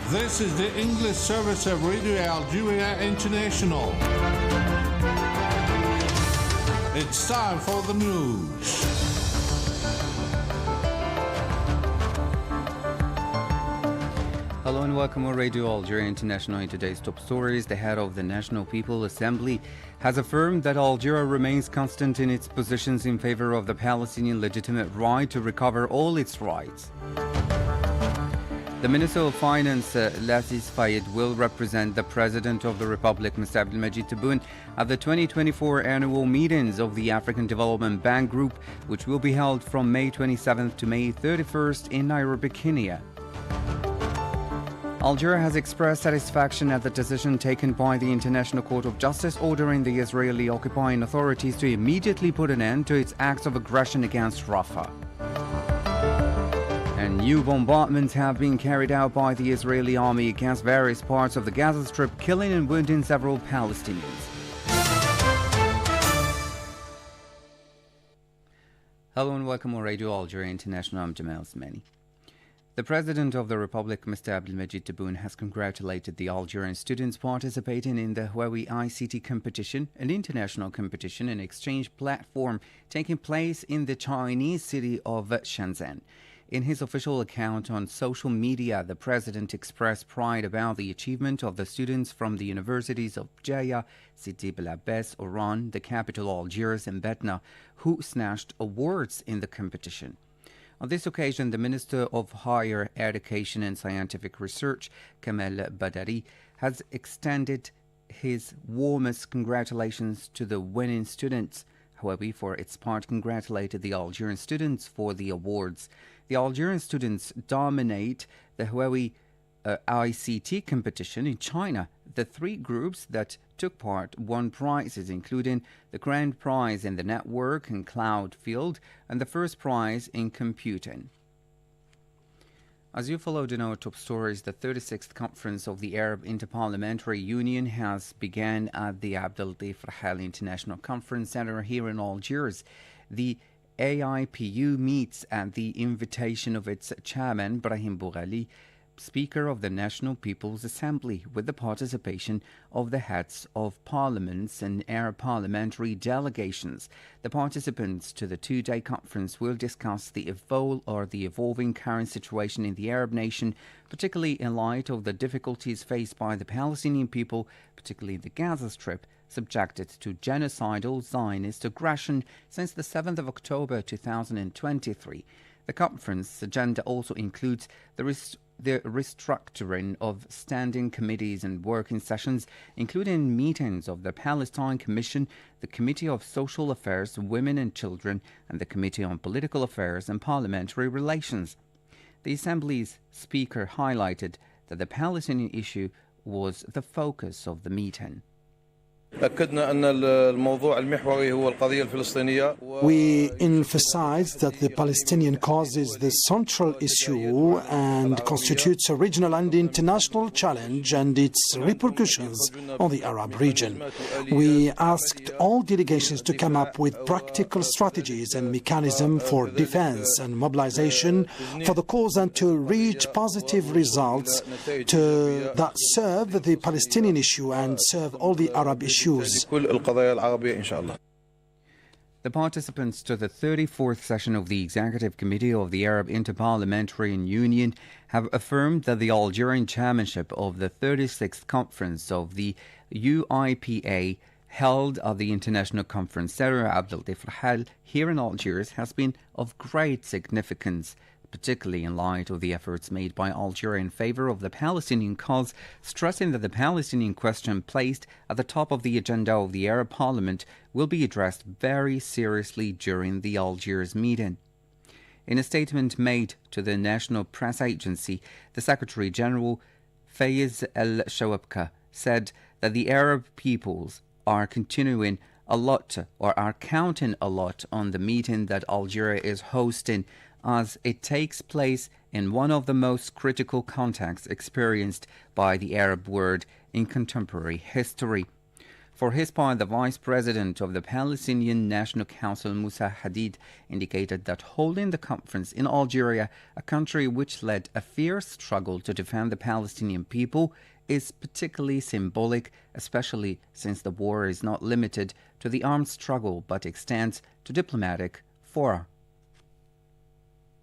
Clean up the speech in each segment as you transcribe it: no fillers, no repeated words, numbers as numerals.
This is the English service of Radio Algeria International. It's time for the news. Hello and welcome to Radio Algeria International. In today's top stories, the head of the National People's Assembly has affirmed that Algeria remains constant in its positions in favor of the Palestinian legitimate right to recover all its rights. The Minister of Finance, Laziz Fayed, will represent the President of the Republic, Mr. Abdelmajid Tebboune, at the 2024 annual meetings of the African Development Bank Group, which will be held from May 27th to May 31st in Nairobi, Kenya. Algeria has expressed satisfaction at the decision taken by the International Court of Justice ordering the Israeli occupying authorities to immediately put an end to its acts of aggression against Rafah. And new bombardments have been carried out by the Israeli army against various parts of the Gaza Strip, killing and wounding several Palestinians. Hello and welcome to Radio Algeria International. I'm Jamal Smani. The President of the Republic, Mr. Abdelmajid Tebboune, has congratulated the Algerian students participating in the Huawei ICT competition, an international competition and exchange platform taking place in the Chinese city of Shenzhen. In his official account on social media, the President expressed pride about the achievement of the students from the universities of Jaya, Sidi Bel Abbes, Oran, the capital Algiers, and Betna, who snatched awards in the competition. On this occasion, the Minister of Higher Education and Scientific Research, Kamel Badari, has extended his warmest congratulations to the winning students. Huawei, for its part, congratulated the Algerian students for the awards. The Algerian students dominate the Huawei ICT competition in China. The three groups that took part won prizes, including the grand prize in the network and cloud field and the first prize in computing. As you followed in our top stories, the 36th conference of the Arab Interparliamentary Union has begun at the Abdel-Latif Rahal International Conference Center here in Algiers. The AIPU meets at the invitation of its chairman, Brahim Boughali, Speaker of the National People's Assembly, with the participation of the heads of parliaments and Arab parliamentary delegations. The participants to the two-day conference will discuss the evolving current situation in the Arab nation, particularly in light of the difficulties faced by the Palestinian people, particularly in the Gaza Strip, subjected to genocidal Zionist aggression since the 7th of October 2023. The conference agenda also includes the restructuring of standing committees and working sessions, including meetings of the Palestine Commission, the Committee of Social Affairs, Women and Children, and the Committee on Political Affairs and Parliamentary Relations. The Assembly's speaker highlighted that the Palestinian issue was the focus of the meeting. We emphasize that the Palestinian cause is the central issue and constitutes a regional and international challenge and its repercussions on the Arab region. We asked all delegations to come up with practical strategies and mechanisms for defense and mobilization for the cause and to reach positive results that serve the Palestinian issue and serve all the Arab issues. The participants to the 34th session of the Executive Committee of the Arab Interparliamentary Union have affirmed that the Algerian chairmanship of the 36th conference of the UIPA held at the International Conference Center Abdel-Latif Rahal here in Algiers has been of great significance, particularly in light of the efforts made by Algeria in favor of the Palestinian cause, stressing that the Palestinian question placed at the top of the agenda of the Arab Parliament will be addressed very seriously during the Algiers meeting. In a statement made to the National Press Agency, the Secretary General, Fayez El-Shawabka, said that the Arab peoples are counting a lot on the meeting that Algeria is hosting, as it takes place in one of the most critical contexts experienced by the Arab world in contemporary history. For his part, the Vice President of the Palestinian National Council, Musa Hadid, indicated that holding the conference in Algeria, a country which led a fierce struggle to defend the Palestinian people, is particularly symbolic, especially since the war is not limited to the armed struggle but extends to diplomatic fora.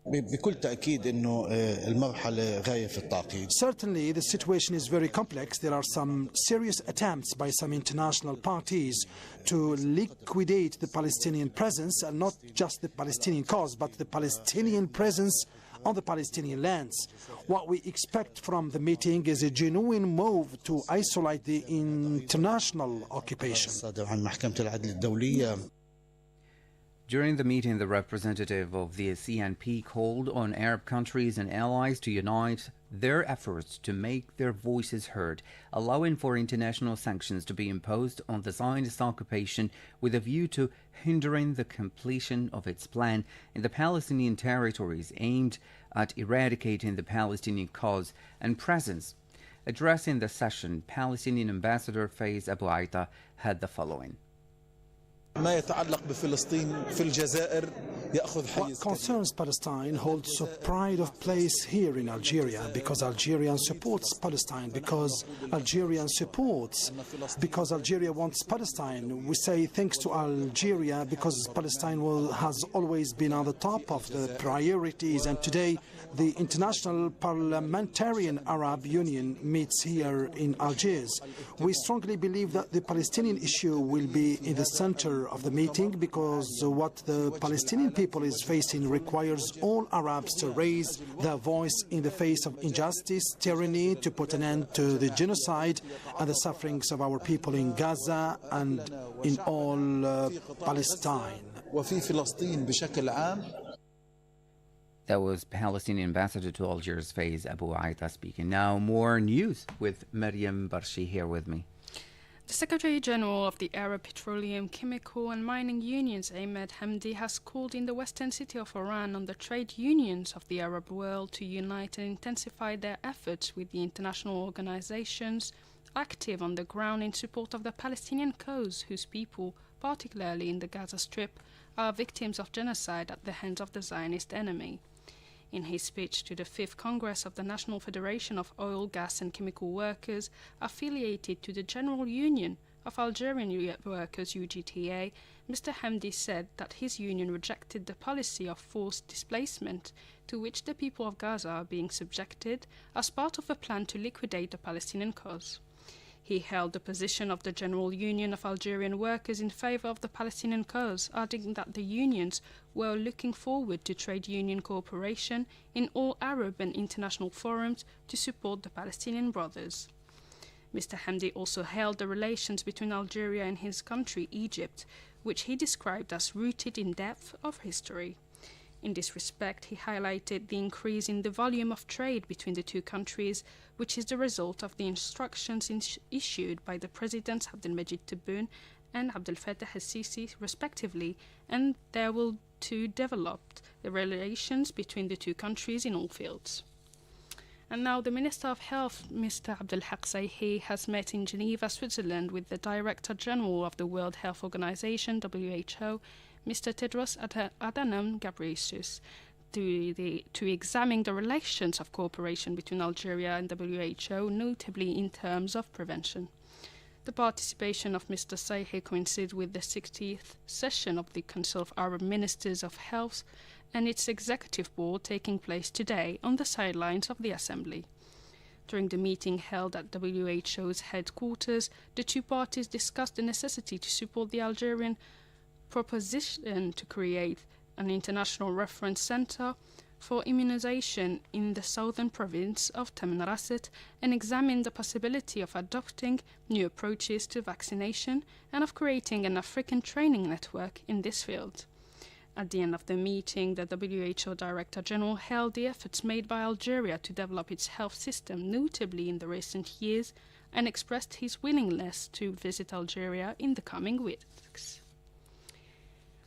بكل تأكيد إنه المرحلة غاية في التعقيد. Certainly, the situation is very complex. There are some serious attempts by some international parties to liquidate the Palestinian presence, and not just the Palestinian cause, but the Palestinian presence on the Palestinian lands. What we expect from the meeting is a genuine move to isolate the international occupation. الصادر عن محكمة العدل الدولية. During the meeting, the representative of the CNP called on Arab countries and allies to unite their efforts to make their voices heard, allowing for international sanctions to be imposed on the Zionist occupation with a view to hindering the completion of its plan in the Palestinian territories aimed at eradicating the Palestinian cause and presence. Addressing the session, Palestinian Ambassador Faiz Abu Aita had the following. ما يتعلق بفلسطين في الجزائر يأخذ حيز. What concerns Palestine holds a pride of place here in Algeria, because Algeria supports Palestine, because Algeria wants Palestine. We say thanks to Algeria because Palestine has always been on the top of the priorities, and today the International Parliamentarian Arab Union meets here in Algiers. We strongly believe that the Palestinian issue will be in the center of the meeting, because what the Palestinian people is facing requires all Arabs to raise their voice in the face of injustice, tyranny, to put an end to the genocide and the sufferings of our people in Gaza and in all Palestine. وفي فلسطين بشكل عام. That was Palestinian Ambassador to Algiers, Faiz Abu Aita, speaking. Now more news with Maryam Barshi here with me. The Secretary-General of the Arab Petroleum, Chemical and Mining Unions, Ahmed Hamdi, has called in the western city of Oran on the trade unions of the Arab world to unite and intensify their efforts with the international organizations active on the ground in support of the Palestinian cause, whose people, particularly in the Gaza Strip, are victims of genocide at the hands of the Zionist enemy. In his speech to the 5th Congress of the National Federation of Oil, Gas and Chemical Workers, affiliated to the General Union of Algerian Workers UGTA, Mr. Hamdi said that his union rejected the policy of forced displacement to which the people of Gaza are being subjected as part of a plan to liquidate the Palestinian cause. He held the position of the General Union of Algerian Workers in favor of the Palestinian cause, adding that the unions were looking forward to trade union cooperation in all Arab and international forums to support the Palestinian brothers. Mr. Hamdi also hailed the relations between Algeria and his country, Egypt, which he described as rooted in depth of history. In this respect, he highlighted the increase in the volume of trade between the two countries, which is the result of the instructions issued by the Presidents Abdelmejid Tebboune and Abdel Fattah el-Sisi, respectively, and there will to develop the relations between the two countries in all fields. And now the Minister of Health, Mr. Abdelhak Saihi, has met in Geneva, Switzerland, with the Director General of the World Health Organization, WHO, Mr. Tedros Adhanom Ghebreyesus, to examine the relations of cooperation between Algeria and WHO, notably in terms of prevention. The participation of Mr. Saihi coincides with the 60th session of the Council of Arab Ministers of Health and its Executive Board taking place today on the sidelines of the Assembly. During the meeting held at WHO's headquarters, the two parties discussed the necessity to support the Algerian proposition to create an international reference center for immunization in the southern province of Tamanrasset and examine the possibility of adopting new approaches to vaccination and of creating an African training network in this field. At the end of the meeting, the WHO Director General hailed the efforts made by Algeria to develop its health system, notably in the recent years, and expressed his willingness to visit Algeria in the coming weeks.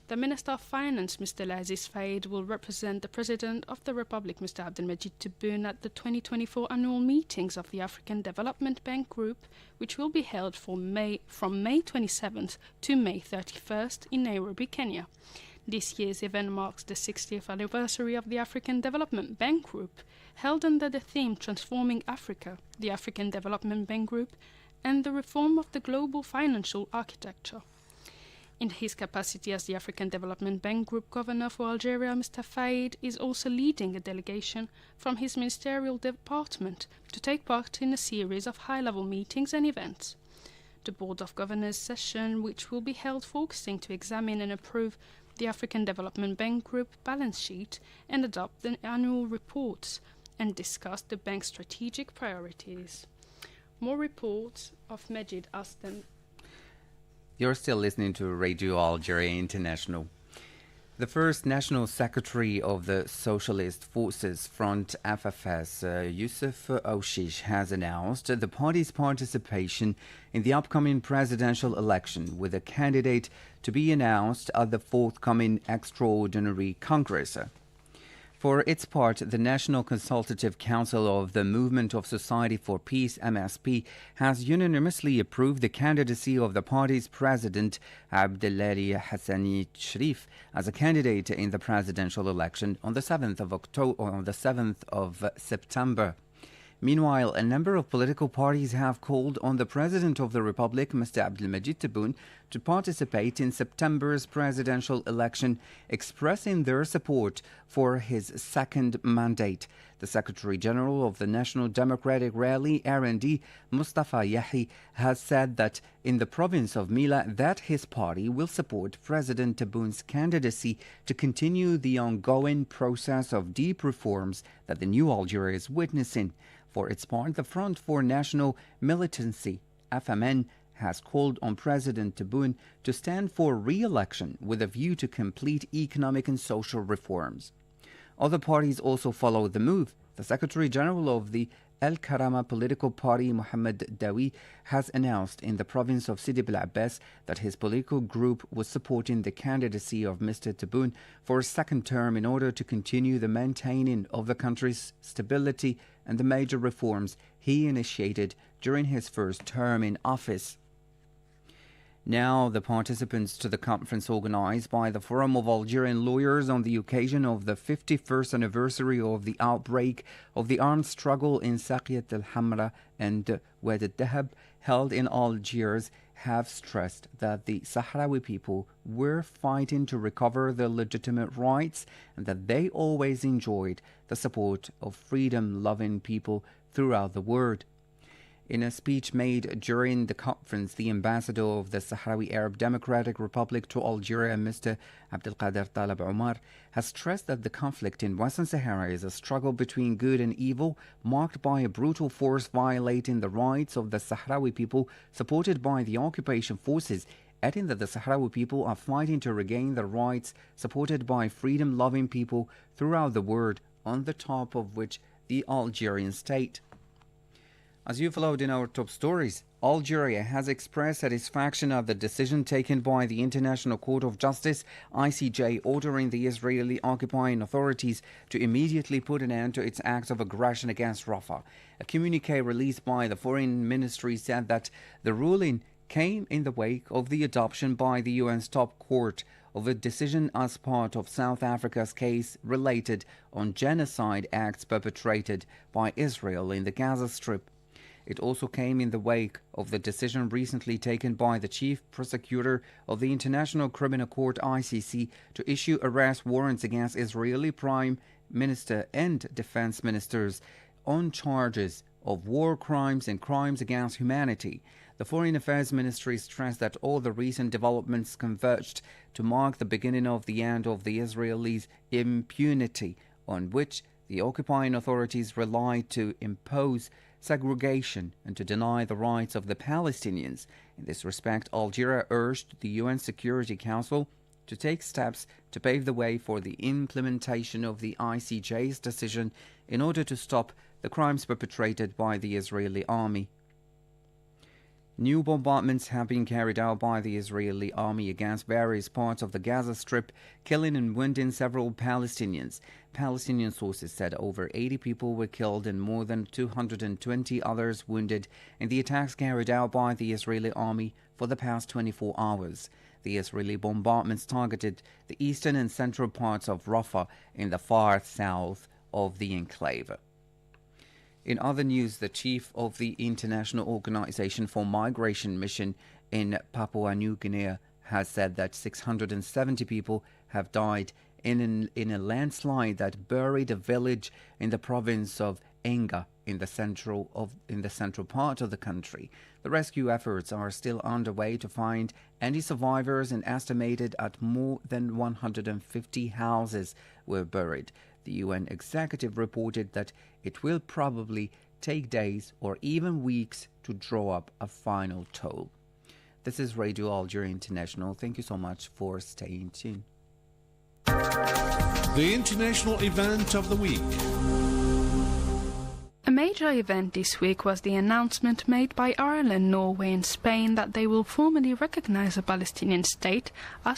The Minister of Finance, Mr. Al-Aziz Faid, will represent the President of the Republic, Mr. Abdelmajid Tebboune, at the 2024 annual meetings of the African Development Bank Group, which will be held from May 27th to May 31st in Nairobi, Kenya. This year's event marks the 60th anniversary of the African Development Bank Group, held under the theme Transforming Africa, the African Development Bank Group, and the reform of the global financial architecture. In his capacity as the African Development Bank Group Governor for Algeria, Mr. Faid is also leading a delegation from his ministerial department to take part in a series of high-level meetings and events. The Board of Governors session, which will be held focusing to examine and approve the African Development Bank Group balance sheet and adopt the annual reports and discuss the bank's strategic priorities. More reports of Majid Astem. You're still listening to Radio Algeria International. The first National Secretary of the Socialist Forces Front FFS, Youssef Ouchiche, has announced the party's participation in the upcoming presidential election, with a candidate to be announced at the forthcoming Extraordinary Congress. For its part, the National Consultative Council of the Movement of Society for Peace, MSP, has unanimously approved the candidacy of the party's president, Abdelali Hassani Sharif, as a candidate in the presidential election on the 7th of September. Meanwhile, a number of political parties have called on the President of the Republic, Mr. Abdelmajid Tebboune, to participate in September's presidential election, expressing their support for his second mandate. The Secretary-General of the National Democratic Rally, RND, Mustafa Yahi, has said that in the province of Mila that his party will support President Tebboune's candidacy to continue the ongoing process of deep reforms that the new Algeria is witnessing. For its part, the Front for National Militancy, FMN, has called on President Tebboune to stand for re-election with a view to complete economic and social reforms. Other parties also followed the move. The Secretary-General of the El Karama political party, Mohamed Dawi, has announced in the province of Sidi Bel Abbas that his political group was supporting the candidacy of Mr. Tebboune for a second term in order to continue the maintaining of the country's stability and the major reforms he initiated during his first term in office. Now, the participants to the conference organized by the Forum of Algerian Lawyers on the occasion of the 51st anniversary of the outbreak of the armed struggle in Saqiyat al-Hamra and Wad al-Dahab held in Algiers have stressed that the Sahrawi people were fighting to recover their legitimate rights and that they always enjoyed the support of freedom-loving people throughout the world. In a speech made during the conference, the ambassador of the Sahrawi Arab Democratic Republic to Algeria, Mr. Abdelkader Talab Omar, has stressed that the conflict in Western Sahara is a struggle between good and evil, marked by a brutal force violating the rights of the Sahrawi people, supported by the occupation forces, adding that the Sahrawi people are fighting to regain their rights, supported by freedom-loving people throughout the world, on the top of which the Algerian state. As you followed in our top stories, Algeria has expressed satisfaction at the decision taken by the International Court of Justice, ICJ, ordering the Israeli occupying authorities to immediately put an end to its acts of aggression against Rafah. A communique released by the Foreign Ministry said that the ruling came in the wake of the adoption by the UN's top court of a decision as part of South Africa's case related on genocide acts perpetrated by Israel in the Gaza Strip. It also came in the wake of the decision recently taken by the chief prosecutor of the International Criminal Court, ICC, to issue arrest warrants against Israeli Prime Minister and defense ministers on charges of war crimes and crimes against humanity. The Foreign Affairs Ministry stressed that all the recent developments converged to mark the beginning of the end of the Israelis' impunity, on which the occupying authorities relied to impose segregation and to deny the rights of the Palestinians. In this respect, Algeria urged the UN Security Council to take steps to pave the way for the implementation of the ICJ's decision in order to stop the crimes perpetrated by the Israeli army. New bombardments have been carried out by the Israeli army against various parts of the Gaza Strip, killing and wounding several Palestinians. Palestinian sources said over 80 people were killed and more than 220 others wounded in the attacks carried out by the Israeli army for the past 24 hours. The Israeli bombardments targeted the eastern and central parts of Rafah in the far south of the enclave. In other news, the chief of the International Organization for Migration mission in Papua New Guinea has said that 670 people have died in a landslide that buried a village in the province of Enga in the central part of the country. The rescue efforts are still underway to find any survivors, and estimated at more than 150 houses were buried. The UN executive reported that it will probably take days or even weeks to draw up a final toll. This is Radio Algeria International. Thank you so much for staying tuned. The international event of the week. A major event this week was the announcement made by Ireland, Norway and Spain that they will formally recognize a Palestinian state as